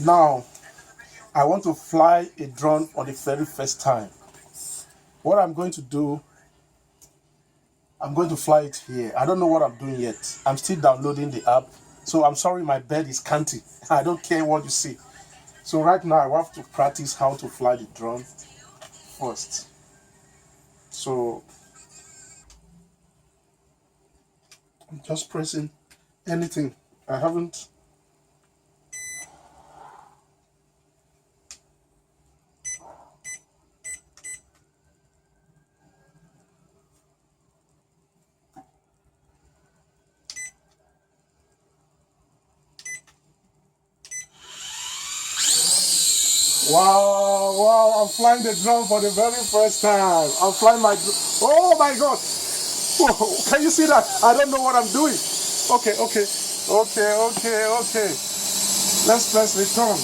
Now, I want to fly a drone for the very first time. What I'm going to do, I'm going to fly it here. I don't know what I'm doing yet. I'm still downloading the app. So I'm sorry my bed is canty. I don't care what you see. So right now I have to practice how to fly the drone first. So I'm just pressing anything. I haven't. Wow, I'm flying the drone for the very first time. I'm flying my drone. Oh my God. Whoa, can you see that? I don't know what I'm doing. Okay. Let's press return.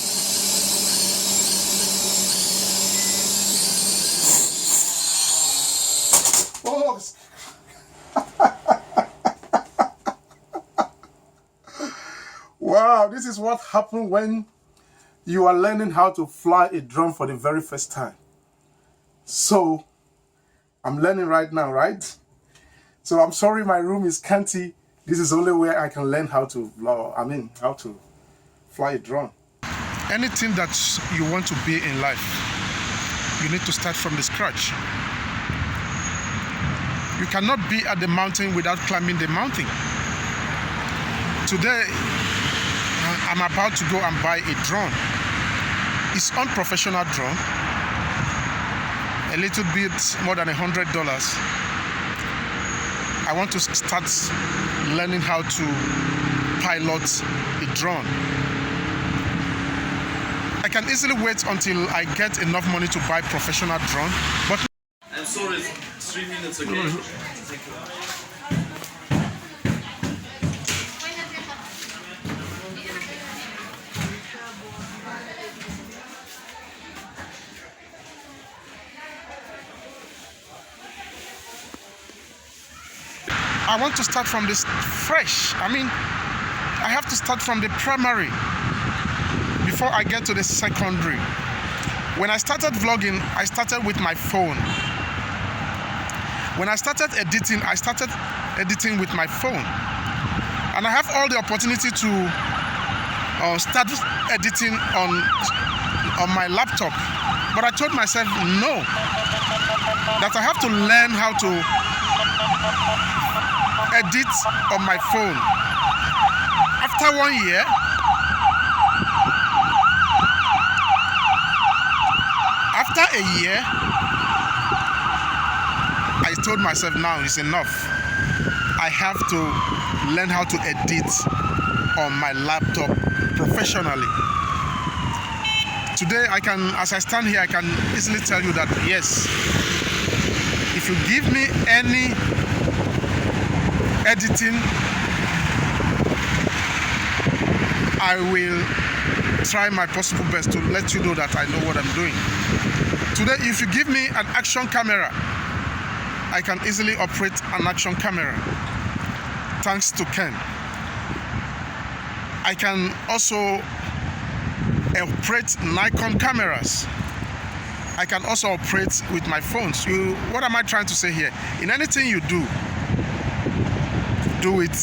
Oh. Wow, this is what happened when you are learning how to fly a drone for the very first time. So, I'm learning right now, right? So I'm sorry my room is canty. This is the only way I can learn how to fly a drone. Anything that you want to be in life, you need to start from the scratch. You cannot be at the mountain without climbing the mountain. Today, I'm about to go and buy a drone. It's unprofessional drone, a little bit more than $100. I want to start learning how to pilot a drone. I can easily wait until I get enough money to buy professional drone, but I'm sorry, 3 minutes, okay? No. Thank you. I want to start from this fresh. I have to start from the primary before I get to the secondary. When I started vlogging, I started with my phone. When I started editing with my phone. And I have all the opportunity to start editing on my laptop. But I told myself no, that I have to learn how to edit on my phone. After 1 year, I told myself now it's enough. I have to learn how to edit on my laptop professionally. Today as I stand here, I can easily tell you that yes, if you give me any editing, I will try my possible best to let you know that I know what I'm doing. Today, if you give me an action camera, I can easily operate an action camera, thanks to Ken. I can also operate Nikon cameras. I can also operate with my phones. What am I trying to say here? In anything you do it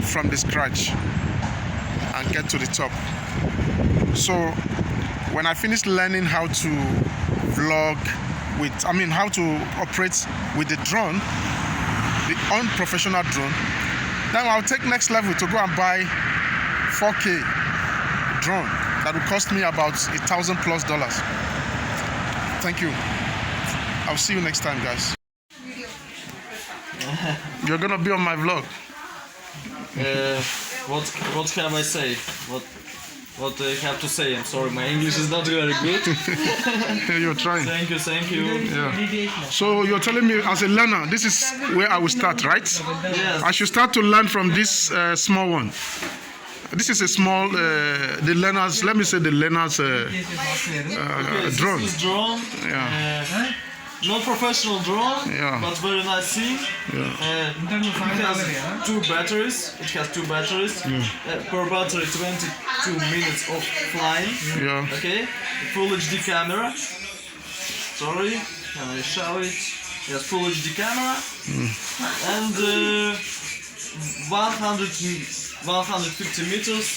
from the scratch and get to the top. So when I finish learning how to vlog how to operate with the drone, the unprofessional drone, then I'll take next level to go and buy 4K drone that will cost me about $1,000+. Thank you. I'll see you next time, guys. You're gonna be on my vlog. What have I say? What I have to say? I'm sorry, my English is not very good. You're trying. Thank you. Yeah. So you're telling me, as a learner, this is where I will start, right? Yes. I should start to learn from this small one. This is a small, the learners. Let me say the learners drone. This is drone. Yeah. not professional drone, Yeah. but very nice scene. Yeah. It has two batteries. It has two batteries. Per battery, 22 minutes of flying. Yeah. Okay. Full HD camera. Sorry, I show it. Yes, full HD camera. And 150 meters.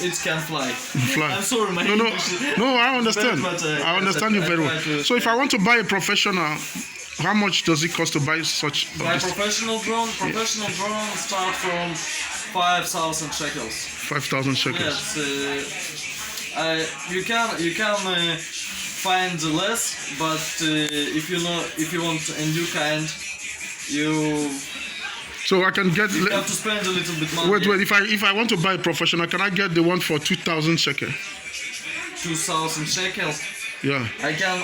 It can fly. Fly. I'm sorry, my No, English is no, I understand. bad, but, I understand you very well. try to- So if I want to buy a professional, how much does it cost to buy such? My professional drone start from 5,000 shekels. 5,000 shekels. Yes, you can find less, but if you want a new kind, you So I can get. have to spend a little bit money. Wait. If I want to buy a professional, can I get the one for 2,000 shekel? 2,000 shekels. Yeah. I can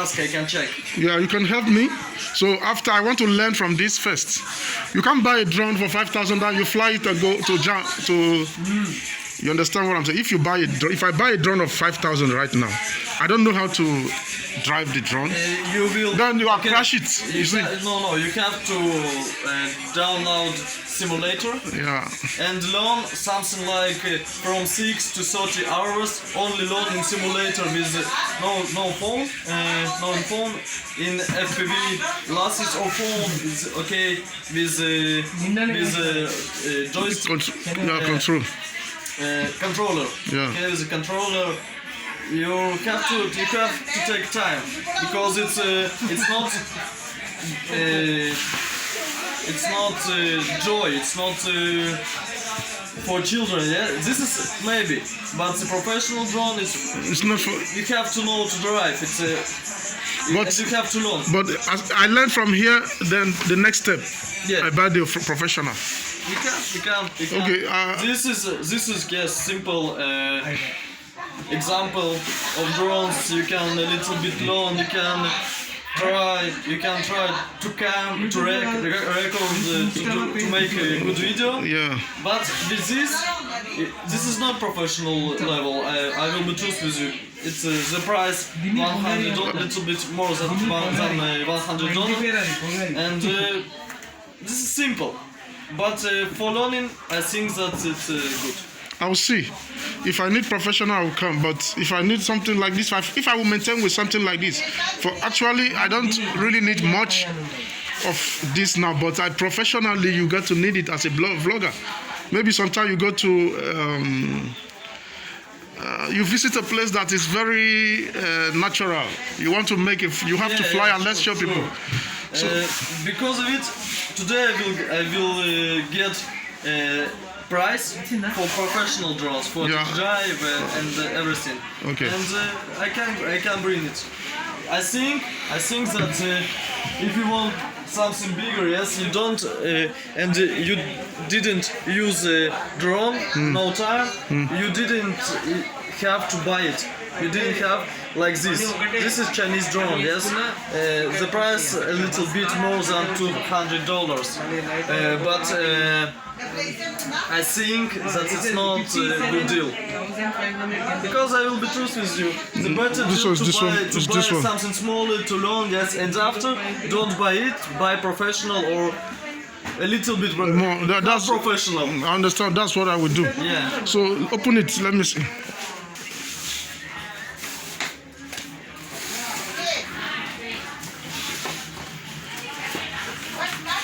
ask. I can check. Yeah, you can help me. So after I want to learn from this first, you can buy a drone for 5,000 and you fly it and go to. You understand what I'm saying? If I buy a drone of 5,000 right now, I don't know how to drive the drone. You will. Then you crash it. You see? No. You have to download simulator. Yeah. And learn something like from 6 to 30 hours only learn in simulator with no phone, in FPV glasses or phone is okay with joystick Control. controller. Yeah. Okay, with a controller. You have to take time because it's not joy. It's not for children. Yeah, this is maybe, but the professional drone is. It's not for. You have to know to drive. But you have to learn. But as I learn from here, then the next step, Yeah. I buy the professional. You can. Okay. This is just simple example of drones. You can a little bit learn. You can try to record to make a good video. Yeah. But with this is not professional level. I will be truth with you. It's the price $100, little bit more than $100, and this is simple. But for learning, I think that it's good. I will see. If I need professional, I will come. But if I need something like this, if I will maintain with something like this, actually, I don't really need much of this now. But professionally, you got to need it as a vlogger. Maybe sometimes you go to, you visit a place that is very natural. You want to make it. You have to fly and let's show people. So, because of it, today I will get. Price for professional drones for the drive and everything. Okay. And I can bring it. I think that if you want something bigger, yes, you don't and you didn't use a drone, no time. You didn't have to buy it. You didn't have like this. This is Chinese drone, yes. The price a little bit more than $200, but I think that it's not a good deal. Because I will be truth with you. The better to buy something smaller to learn, yes, and after don't buy it, buy professional or a little bit more. That's professional. I understand. That's what I would do. Yeah. So open it. Let me see.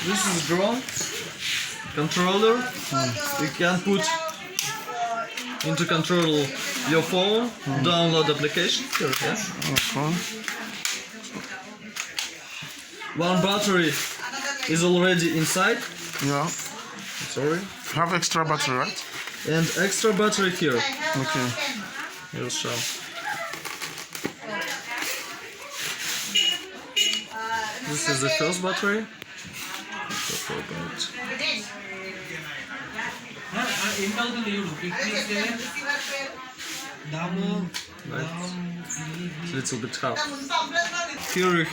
This is drone controller. You can put into control your phone, download application. Here, yes. Okay. One battery is already inside. Yeah. Sorry. Have extra battery, right? And extra battery here. Okay. Here's show. This is the first battery. It's a little bit hard. Here you